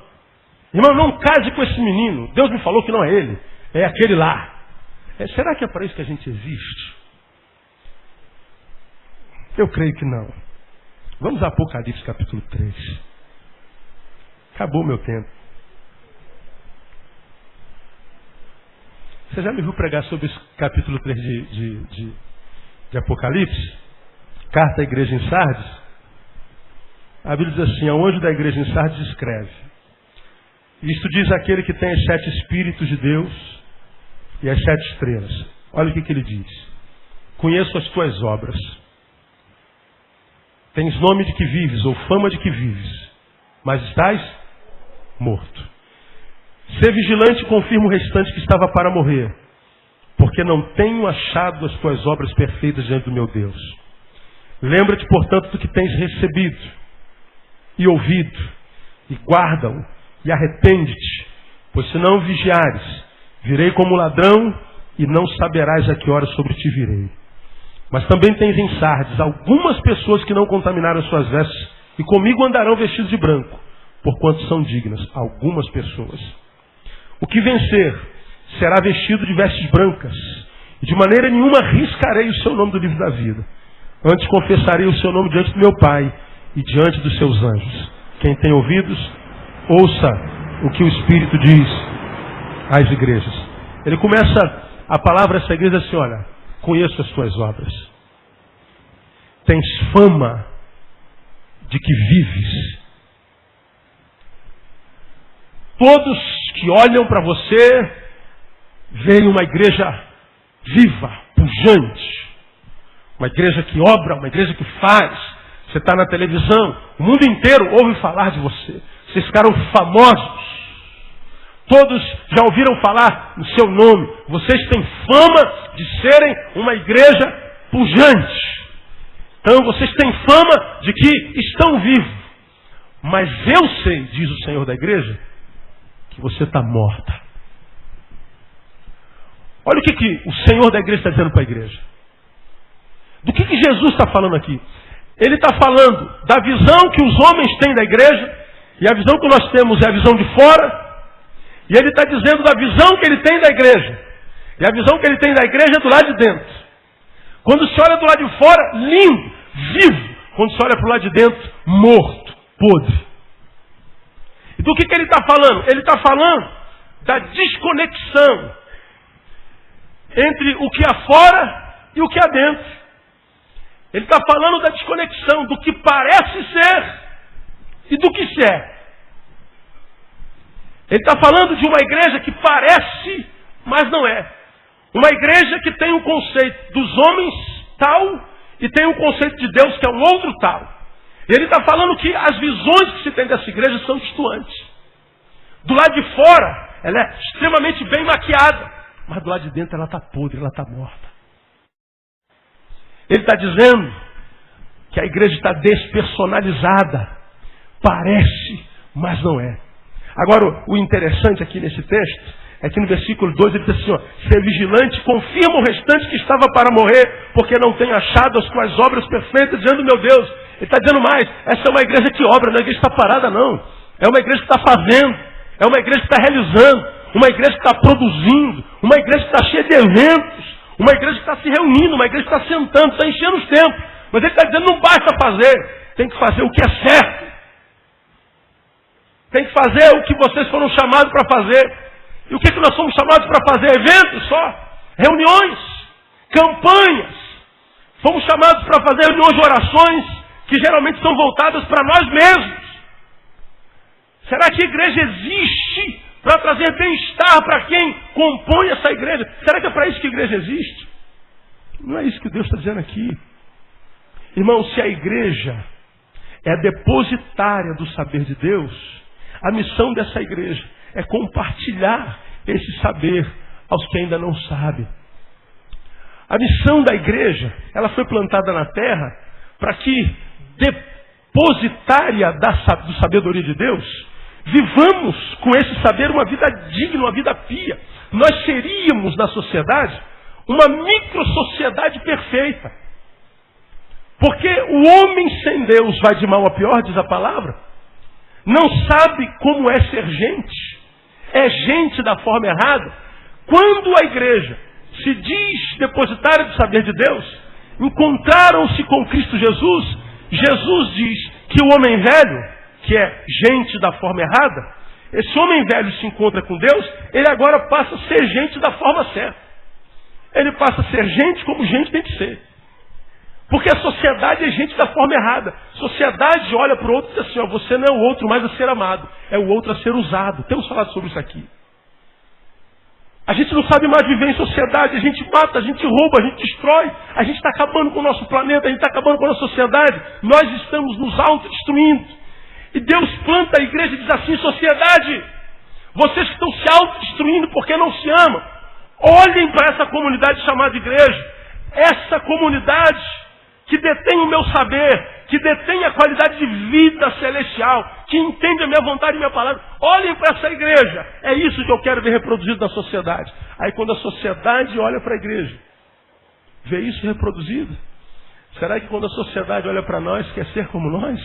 Irmão, não case com esse menino. Deus me falou que não é ele, é aquele lá. Será que é para isso que a gente existe? Eu creio que não. Vamos a Apocalipse capítulo 3. Acabou o meu tempo. Você já me viu pregar sobre esse capítulo 3 de Apocalipse? Carta à igreja em Sardes. A Bíblia diz assim: ao anjo da igreja em Sardes escreve: isto diz aquele que tem os 7 Espíritos de Deus e as 7 estrelas. Olha o que ele diz: conheço as tuas obras. Tens nome de que vives, ou fama de que vives, mas estás morto. Sê vigilante e confirma o restante que estava para morrer, porque não tenho achado as tuas obras perfeitas diante do meu Deus. Lembra-te, portanto, do que tens recebido e ouvido, e guarda-o, e arrepende-te, pois se não vigiares, virei como ladrão, e não saberás a que hora sobre ti virei. Mas também tens em Sardes algumas pessoas que não contaminaram as suas vestes, e comigo andarão vestidos de branco, porquanto são dignas. Algumas pessoas. O que vencer será vestido de vestes brancas, e de maneira nenhuma riscarei o seu nome do livro da vida. Antes confessarei o seu nome diante do meu Pai e diante dos seus anjos. Quem tem ouvidos, ouça o que o Espírito diz às igrejas. Ele começa a palavra a essa igreja assim: olha, conheço as tuas obras. Tens fama de que vives Todos que olham para você veem uma igreja viva, pujante. Uma igreja que obra, uma igreja que faz. Você está na televisão, o mundo inteiro ouve falar de você. Vocês ficaram famosos. Todos já ouviram falar no seu nome. Vocês têm fama de serem uma igreja pujante. Então vocês têm fama de que estão vivos. Mas eu sei, diz o Senhor da igreja, que você está morta. Olha o que o Senhor da igreja está dizendo para a igreja. Do que Jesus está falando aqui? Ele está falando da visão que os homens têm da igreja, e a visão que nós temos é a visão de fora, e ele está dizendo da visão que ele tem da igreja. E a visão que ele tem da igreja é do lado de dentro. Quando se olha do lado de fora, lindo, vivo. Quando se olha para o lado de dentro, morto, podre. E do que ele está falando? Ele está falando da desconexão entre o que há fora e o que há dentro. Ele está falando da desconexão do que parece ser e do que se é. Ele está falando de uma igreja que parece, mas não é. Uma igreja que tem um conceito dos homens tal e tem um conceito de Deus que é um outro tal. E ele está falando que as visões que se tem dessa igreja são distantes. Do lado de fora, ela é extremamente bem maquiada, mas do lado de dentro ela está podre, ela está morta. Ele está dizendo que a igreja está despersonalizada. Parece, mas não é. Agora, o interessante aqui nesse texto é que no versículo 2 ele diz assim, ó, ser vigilante, confirma o restante que estava para morrer, porque não tem achado as tuas obras perfeitas, dizendo, meu Deus. Ele está dizendo mais, essa é uma igreja que obra, não é uma igreja que está parada, não. É uma igreja que está fazendo, é uma igreja que está realizando, uma igreja que está produzindo, uma igreja que está cheia de eventos, uma igreja que está se reunindo, uma igreja que está sentando, está enchendo os tempos. Mas ele está dizendo, não basta fazer, tem que fazer o que é certo. Tem que fazer o que vocês foram chamados para fazer. E o que nós somos chamados para fazer? Eventos só, reuniões, campanhas. Fomos chamados para fazer reuniões de orações que geralmente são voltadas para nós mesmos. Será que a igreja existe para trazer bem-estar para quem compõe essa igreja? Será que é para isso que a igreja existe? Não é isso que Deus está dizendo aqui. Irmão, se a igreja é a depositária do saber de Deus, a missão dessa igreja é compartilhar esse saber aos que ainda não sabem. A missão da igreja, ela foi plantada na terra para que, depositária da sabedoria de Deus, vivamos com esse saber uma vida digna, uma vida pia. Nós seríamos na sociedade uma micro-sociedade perfeita. Porque o homem sem Deus vai de mal a pior, diz a palavra. Não sabe como é ser gente. É gente da forma errada. Quando a igreja se diz depositária do saber de Deus, encontraram-se com Cristo Jesus. Jesus diz que o homem velho, que é gente da forma errada, esse homem velho se encontra com Deus, ele agora passa a ser gente da forma certa. Ele passa a ser gente como gente tem que ser. Porque a sociedade é gente da forma errada. A sociedade olha para o outro e diz assim, ó, você não é o outro mais a ser amado, é o outro a ser usado. Temos falado sobre isso aqui. A gente não sabe mais viver em sociedade, a gente mata, a gente rouba, a gente destrói, a gente está acabando com o nosso planeta, a gente está acabando com a nossa sociedade, nós estamos nos autodestruindo. E Deus planta a igreja e diz assim, sociedade, vocês que estão se autodestruindo porque não se amam, olhem para essa comunidade chamada igreja, essa comunidade que detém o meu saber, que detém a qualidade de vida celestial, que entende a minha vontade e a minha palavra. Olhem para essa igreja. É isso que eu quero ver reproduzido na sociedade. Aí quando a sociedade olha para a igreja, vê isso reproduzido. Será que quando a sociedade olha para nós, quer ser como nós?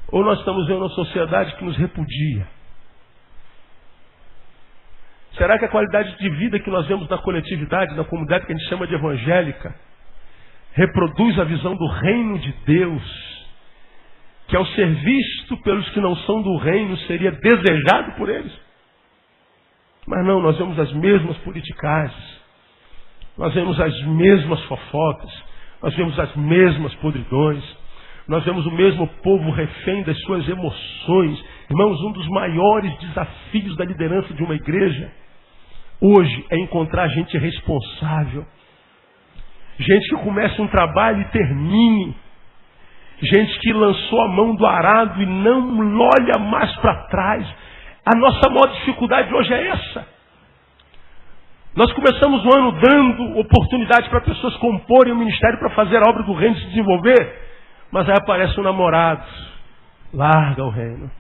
Ou nós estamos vendo uma sociedade que nos repudia? Será que a qualidade de vida que nós vemos na coletividade, na comunidade que a gente chama de evangélica, reproduz a visão do reino de Deus, que ao ser visto pelos que não são do reino, seria desejado por eles? Mas não, nós vemos as mesmas politicagens, nós vemos as mesmas fofocas, nós vemos as mesmas podridões, nós vemos o mesmo povo refém das suas emoções, Irmãos, um dos maiores desafios da liderança de uma igreja hoje é encontrar gente responsável. Gente que comece um trabalho e termine. Gente que lançou a mão do arado e não olha mais para trás. A nossa maior dificuldade hoje é essa. Nós começamos o ano dando oportunidade para pessoas comporem o ministério para fazer a obra do reino se desenvolver. Mas aí aparece um namorado. Larga o reino.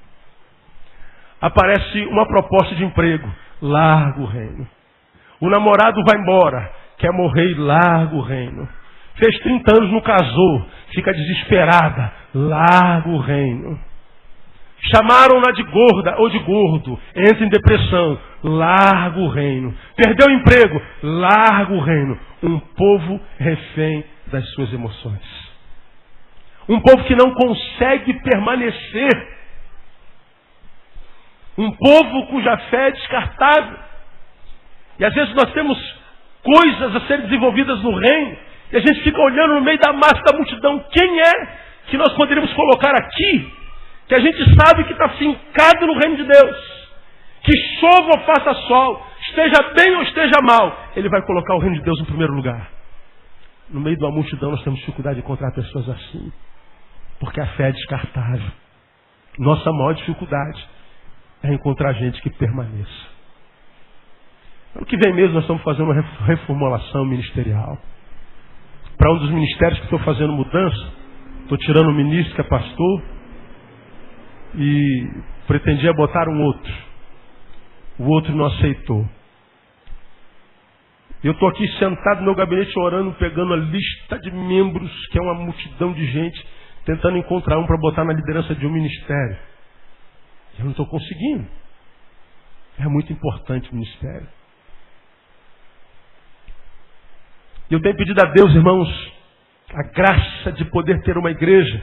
Aparece uma proposta de emprego. Larga o reino. O namorado vai embora. Quer morrer e larga o reino. Fez 30 anos, não casou. Fica desesperada. Larga o reino. Chamaram-na de gorda ou de gordo. Entra em depressão. Larga o reino. Perdeu o emprego. Larga o reino. Um povo refém das suas emoções. Um povo que não consegue permanecer. Um povo cuja fé é descartável. E às vezes nós temos coisas a serem desenvolvidas no reino. E a gente fica olhando no meio da massa da multidão. Quem é que nós poderíamos colocar aqui? Que a gente sabe que está fincado no reino de Deus. Que chova ou faça sol. Esteja bem ou esteja mal. Ele vai colocar o reino de Deus em primeiro lugar. No meio da multidão nós temos dificuldade de encontrar pessoas assim. Porque a fé é descartável. Nossa maior dificuldade é encontrar gente que permaneça. Ano que vem mesmo nós estamos fazendo uma reformulação ministerial. Para um dos ministérios que estou fazendo mudança, estou tirando um ministro que é pastor e pretendia botar um outro. O outro não aceitou. Eu estou aqui sentado no meu gabinete orando, pegando a lista de membros, que é uma multidão de gente, tentando encontrar um para botar na liderança de um ministério. Eu não estou conseguindo. É muito importante o ministério. Eu tenho pedido a Deus, irmãos, a graça de poder ter uma igreja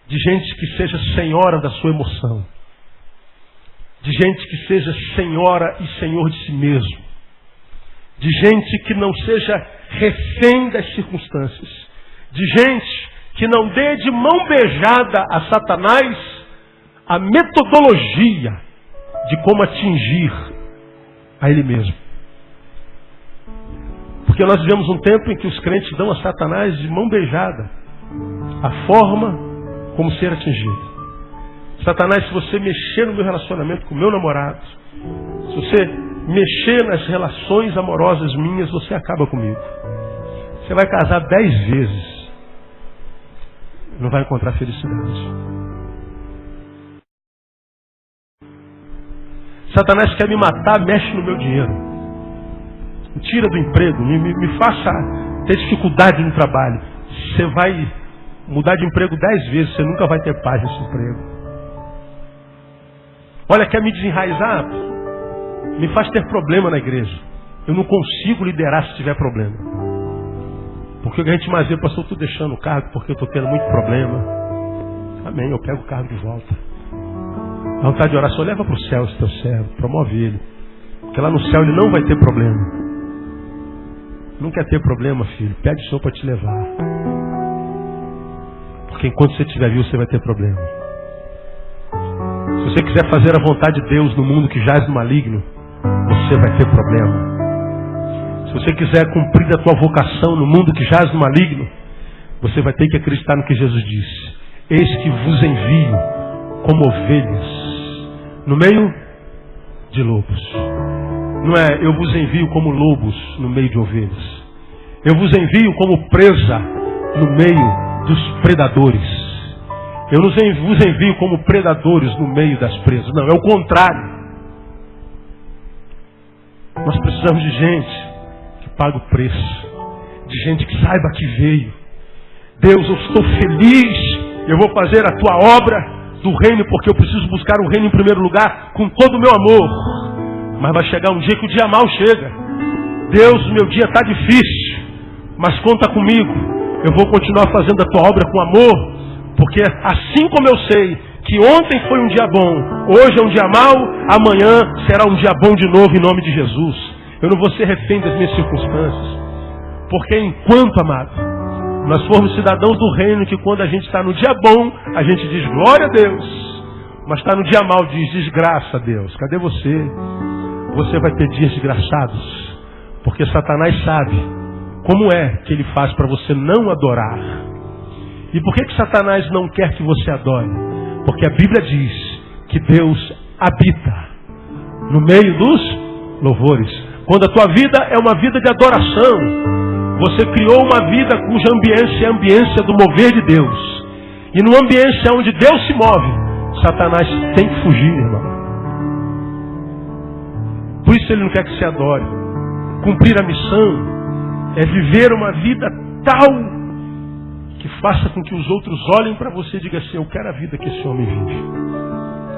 de gente que seja senhora da sua emoção. De gente que seja senhora e senhor de si mesmo. De gente que não seja refém das circunstâncias. De gente que não dê de mão beijada a Satanás a metodologia de como atingir a ele mesmo. Porque nós vivemos um tempo em que os crentes dão a Satanás de mão beijada a forma como ser atingido. Satanás, se você mexer no meu relacionamento com o meu namorado, se você mexer nas relações amorosas minhas, você acaba comigo. Você vai casar 10 vezes. Não vai encontrar felicidade. Satanás quer me matar, mexe no meu dinheiro. Me tira do emprego, me faça ter dificuldade no trabalho. Você vai mudar de emprego 10 vezes, você nunca vai ter paz nesse emprego. Olha, quer me desenraizar? Me faz ter problema na igreja. Eu não consigo liderar se tiver problema. Porque a gente mais vê, pastor, eu estou deixando o cargo porque eu estou tendo muito problema. Amém, eu pego o cargo de volta. A vontade de oração, leva para o céu esse teu servo, promove ele. Porque lá no céu ele não vai ter problema. Não quer ter problema, filho. Pede o Senhor para te levar. Porque enquanto você estiver vivo, você vai ter problema. Se você quiser fazer a vontade de Deus no mundo que jaz no maligno, você vai ter problema. Se você quiser cumprir a tua vocação no mundo que jaz no maligno, você vai ter que acreditar no que Jesus disse. Eis que vos envio como ovelhas no meio de lobos. Não é, eu vos envio como lobos no meio de ovelhas. Eu vos envio como presa no meio dos predadores. Eu vos envio como predadores no meio das presas. Não, é o contrário. Nós precisamos de gente que paga o preço. De gente que saiba que veio. Deus, eu estou feliz. Eu vou fazer a tua obra do reino porque eu preciso buscar o reino em primeiro lugar com todo o meu amor. Mas vai chegar um dia que o dia mal chega. Deus, meu dia está difícil, mas conta comigo. Eu vou continuar fazendo a tua obra com amor, porque assim como eu sei que ontem foi um dia bom, hoje é um dia mau, amanhã será um dia bom de novo em nome de Jesus. Eu não vou ser refém das minhas circunstâncias. Porque enquanto, amado, nós formos cidadãos do reino, que quando a gente está no dia bom, a gente diz glória a Deus. Mas está no dia mau, diz: desgraça, Deus, cadê você? Você vai ter dias desgraçados, porque Satanás sabe como é que ele faz para você não adorar. E por que Satanás não quer que você adore? Porque a Bíblia diz que Deus habita no meio dos louvores. Quando a tua vida é uma vida de adoração, você criou uma vida cuja ambiência é a ambiência do mover de Deus. E no ambiente onde Deus se move, Satanás tem que fugir, irmão. Por isso ele não quer que você adore. Cumprir a missão é viver uma vida tal que faça com que os outros olhem para você e digam assim: eu quero a vida que esse homem vive.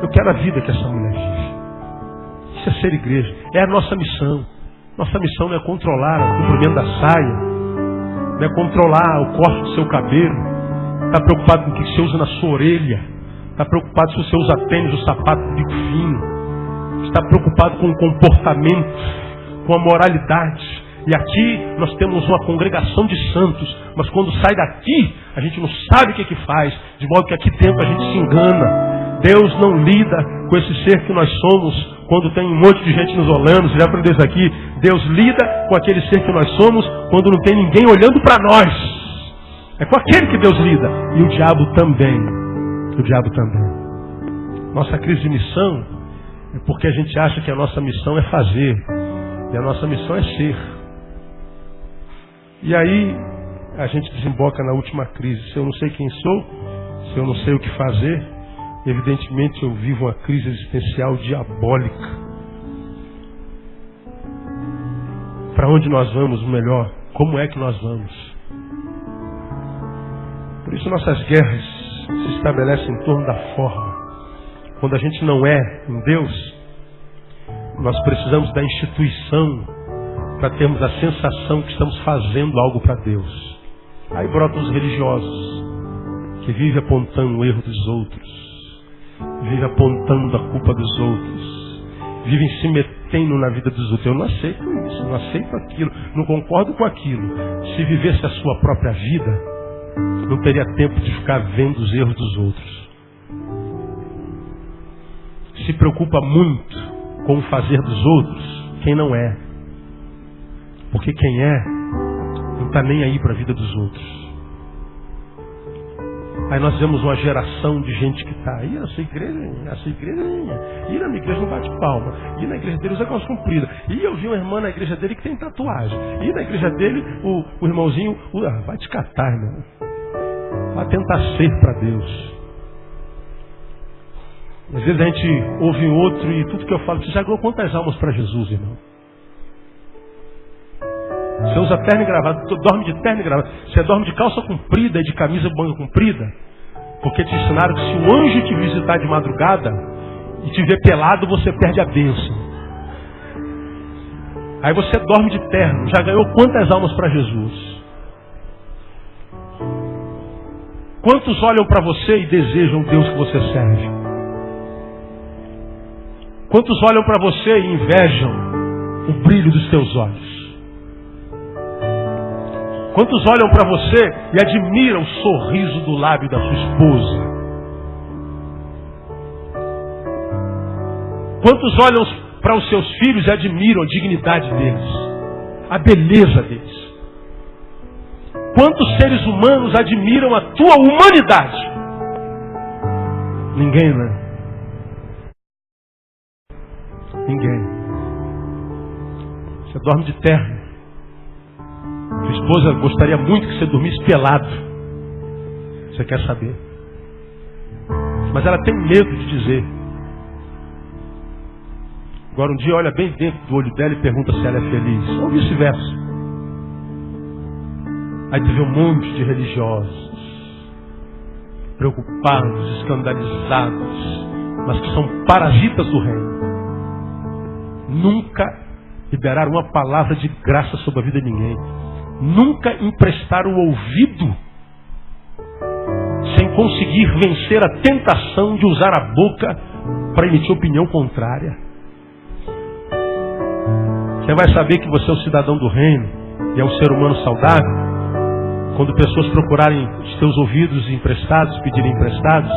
Eu quero a vida que essa mulher vive. Isso é ser igreja. É a nossa missão. Nossa missão não é controlar o comprimento da saia, não é controlar o corte do seu cabelo. Está preocupado com o que você usa na sua orelha. Está preocupado se você usa tênis ou sapato de bico fino. Está preocupado com o comportamento, com a moralidade. E aqui nós temos uma congregação de santos, mas quando sai daqui, a gente não sabe o que faz, de modo que aqui dentro a gente se engana. Deus não lida com esse ser que nós somos quando tem um monte de gente nos olhando. Você já aprendeu isso aqui? Deus lida com aquele ser que nós somos quando não tem ninguém olhando para nós. É com aquele que Deus lida. E o diabo também. O diabo também. Nossa crise de missão é porque a gente acha que a nossa missão é fazer. E a nossa missão é ser. E aí a gente desemboca na última crise. Se eu não sei quem sou, se eu não sei o que fazer, evidentemente eu vivo uma crise existencial diabólica. Para onde nós vamos, melhor, como é que nós vamos? Por isso nossas guerras se estabelecem em torno da forma. Quando a gente não é em Deus, nós precisamos da instituição para termos a sensação que estamos fazendo algo para Deus. Aí brotam os religiosos, que vivem apontando o erro dos outros, vivem apontando a culpa dos outros, vivem se metendo na vida dos outros. Eu não aceito isso, não aceito aquilo, não concordo com aquilo. Se vivesse a sua própria vida, não teria tempo de ficar vendo os erros dos outros. Se preocupa muito com o fazer dos outros quem não é. Porque quem é não está nem aí para a vida dos outros. Aí nós vemos uma geração de gente que está aí, essa igreja, e na minha igreja não bate palma, e na igreja dele usa calça comprida, e eu vi uma irmã na igreja dele que tem tatuagem, e na igreja dele o irmãozinho, vai te catar, irmão. Vai tentar ser para Deus. Às vezes a gente ouve um outro e tudo que eu falo, você já ganhou quantas almas para Jesus, irmão? Você usa terno e gravata, dorme de terno e gravata, você dorme de calça comprida e de camisa manga comprida, porque te ensinaram que se o anjo te visitar de madrugada e te ver pelado, você perde a bênção. Aí você dorme de terno, já ganhou quantas almas para Jesus? Quantos olham para você e desejam o Deus que você serve? Quantos olham para você e invejam o brilho dos teus olhos? Quantos olham para você e admiram o sorriso do lábio da sua esposa? Quantos olham para os seus filhos e admiram a dignidade deles, a beleza deles? Quantos seres humanos admiram a tua humanidade? Ninguém, né? Ninguém. Você dorme de terno. Sua esposa gostaria muito que você dormisse pelado. Você quer saber? Mas ela tem medo de dizer. Agora um dia olha bem dentro do olho dela e pergunta se ela é feliz. Ou vice-versa. Aí tu vê um monte de religiosos, preocupados, escandalizados, mas que são parasitas do reino. Nunca liberaram uma palavra de graça sobre a vida de ninguém. Nunca emprestaram o ouvido sem conseguir vencer a tentação de usar a boca para emitir opinião contrária. Você vai saber que você é um cidadão do reino e é um ser humano saudável quando pessoas procurarem os teus ouvidos emprestados, pedirem emprestados,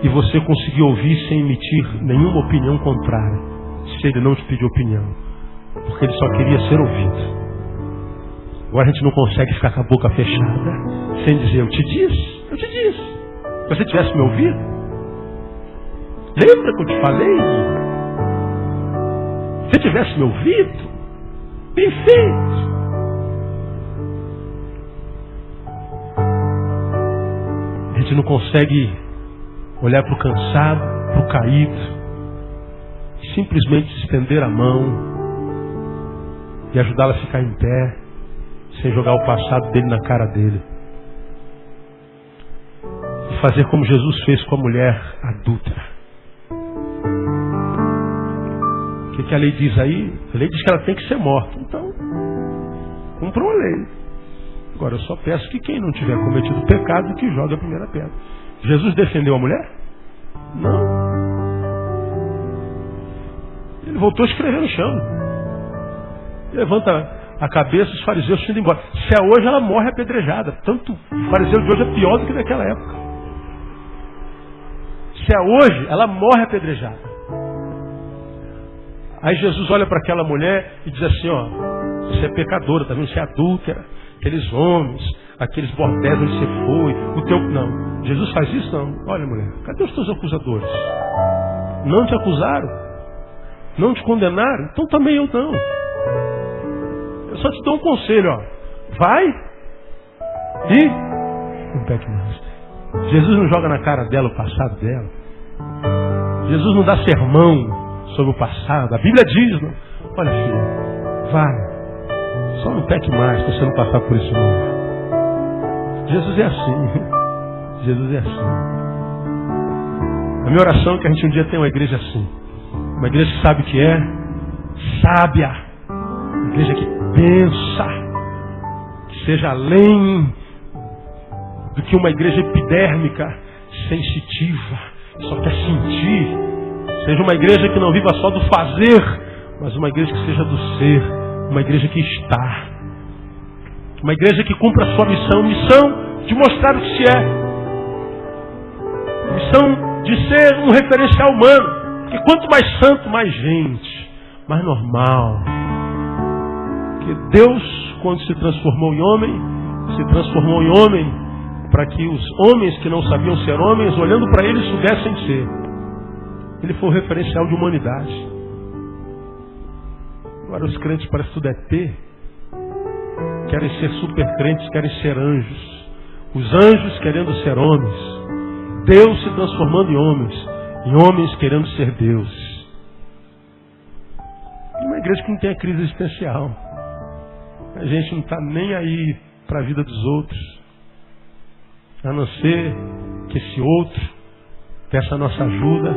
e você conseguiu ouvir sem emitir nenhuma opinião contrária, se ele não te pediu opinião, porque ele só queria ser ouvido. Agora a gente não consegue ficar com a boca fechada, sem dizer, eu te disse. Se você tivesse me ouvido, lembra que eu te falei? Se você tivesse me ouvido, bem feito. A gente não consegue olhar para o cansado, para o caído, simplesmente estender a mão e ajudá-lo a ficar em pé, sem jogar o passado dele na cara dele. E fazer como Jesus fez com a mulher adúltera. O que a lei diz aí? A lei diz que ela tem que ser morta. Então, cumpra uma lei. Agora, eu só peço que quem não tiver cometido pecado, que jogue a primeira pedra. Jesus defendeu a mulher? Não. Ele voltou a escrever no chão. Levanta a cabeça, os fariseus indo embora. Se é hoje, ela morre apedrejada. Tanto o fariseu de hoje é pior do que naquela época. Se é hoje, ela morre apedrejada. Aí Jesus olha para aquela mulher e diz assim, ó, você é pecadora, tá vendo? Você é adúltera. Aqueles homens, aqueles bordéis onde você foi, o teu... Não. Jesus faz isso? Não. Olha, mulher, cadê os teus acusadores? Não te acusaram? Não te condenaram? Então também eu não. Eu só te dou um conselho, ó. Vai e não peque mais. Jesus não joga na cara dela o passado dela. Jesus não dá sermão sobre o passado. A Bíblia diz, não? Olha, filho, vai. Só não peque mais para você não passar por isso novo. Jesus é assim. Jesus é assim. A minha oração é que a gente um dia tenha uma igreja assim. Uma igreja que sabe o que é, sábia. Uma igreja que pensa, que seja além do que uma igreja epidérmica, sensitiva, que só quer sentir. Seja uma igreja que não viva só do fazer, mas uma igreja que seja do ser. Uma igreja que está. Uma igreja que cumpra a sua missão. Missão de mostrar o que se é. Missão de ser um referencial humano. Porque quanto mais santo, mais gente. Mais normal. Porque Deus, quando se transformou em homem, se transformou em homem para que os homens que não sabiam ser homens, olhando para ele, soubessem ser. Ele foi o referencial de humanidade. Agora os crentes parecem que tudo é P. Querem ser super crentes, querem ser anjos. Os anjos querendo ser homens. Deus se transformando em homens querendo ser Deus. E uma igreja que não tem a crise existencial. A gente não está nem aí para a vida dos outros. A não ser que esse outro peça a nossa ajuda,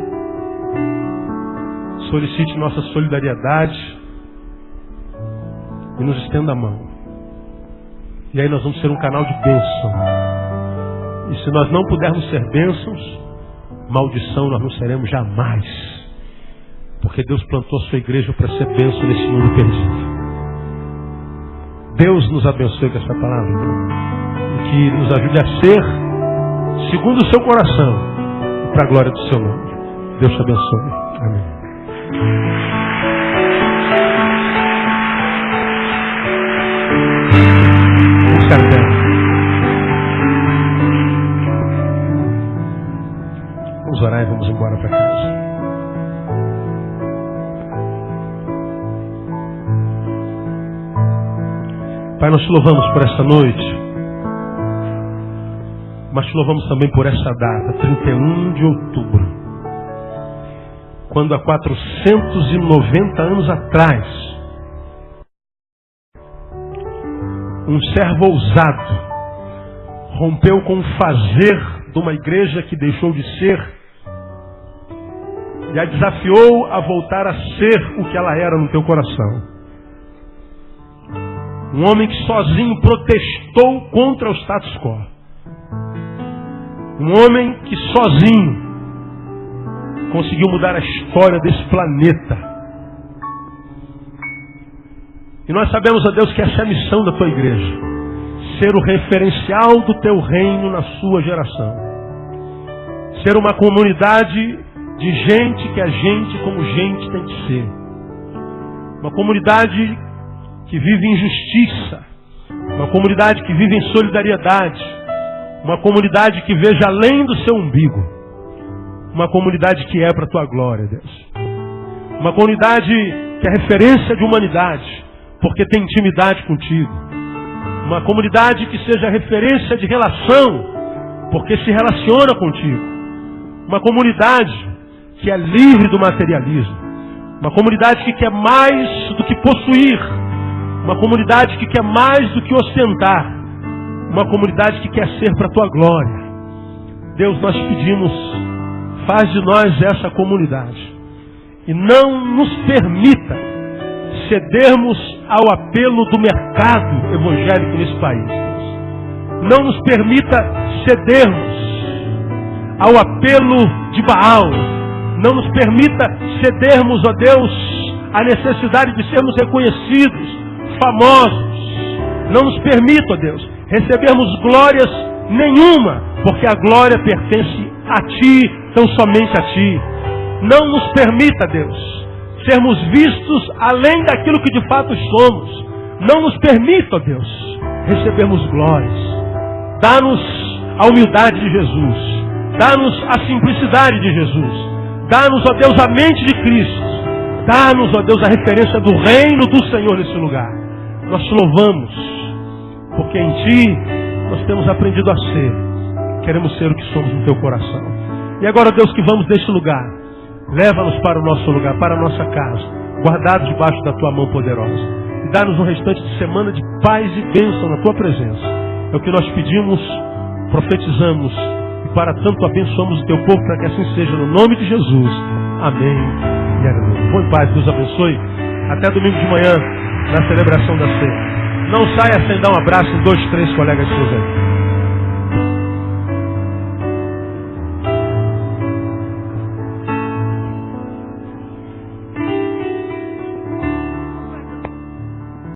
solicite nossa solidariedade e nos estenda a mão. E aí nós vamos ser um canal de bênção. E se nós não pudermos ser bênçãos, maldição nós não seremos jamais. Porque Deus plantou a sua igreja para ser bênção nesse mundo perdido. Deus nos abençoe com essa palavra. E que nos ajude a ser segundo o seu coração, para a glória do seu nome. Deus te abençoe. Amém. Vamos orar e vamos embora para casa. Pai, nós te louvamos por essa noite, mas te louvamos também por essa data, 31 de outubro, quando há 490 anos atrás, um servo ousado rompeu com o fazer de uma igreja que deixou de ser e a desafiou a voltar a ser o que ela era no teu coração. Um homem que sozinho protestou contra o status quo. Um homem que sozinho conseguiu mudar a história desse planeta. E nós sabemos, ó Deus, que essa é a missão da tua igreja. Ser o referencial do teu reino na sua geração. ser uma comunidade de gente que agente como gente tem que ser. Uma comunidade que vive em justiça. Uma comunidade que vive em solidariedade. Uma comunidade que veja além do seu umbigo. Uma comunidade que é para a tua glória, Deus. Uma comunidade que é referência de humanidade, porque tem intimidade contigo. Uma comunidade que seja referência de relação, porque se relaciona contigo. Uma comunidade que é livre do materialismo. Uma comunidade que quer mais do que possuir. Uma comunidade que quer mais do que ostentar. Uma comunidade que quer ser para a tua glória. Deus, nós pedimos, faz de nós essa comunidade. E não nos permita cedermos ao apelo do mercado evangélico nesse país. Não nos permita cedermos ao apelo de Baal. Não nos permita cedermos, ó Deus, à necessidade de sermos reconhecidos, famosos. Não nos permita, ó Deus, recebermos glórias nenhuma, porque a glória pertence a Ti, tão somente a Ti. Não nos permita, Deus, sermos vistos além daquilo que de fato somos. Não nos permita, ó Deus, recebermos glórias. Dá-nos a humildade de Jesus. Dá-nos a simplicidade de Jesus. Dá-nos, ó Deus, a mente de Cristo. Dá-nos, ó Deus, a referência do reino do Senhor nesse lugar. Nós te louvamos, porque em Ti nós temos aprendido a ser. Queremos ser o que somos no Teu coração. E agora, Deus, que vamos deste lugar. Leva-nos para o nosso lugar, para a nossa casa, guardados debaixo da Tua mão poderosa. E dá-nos um restante de semana de paz e bênção na Tua presença. É o que nós pedimos, profetizamos, e para tanto abençoamos o Teu povo, para que assim seja, no nome de Jesus. Amém e amém. Bom paz, Deus abençoe. Até domingo de manhã, na celebração da ceia. Não saia sem dar um abraço em 2, 3 colegas seus aí.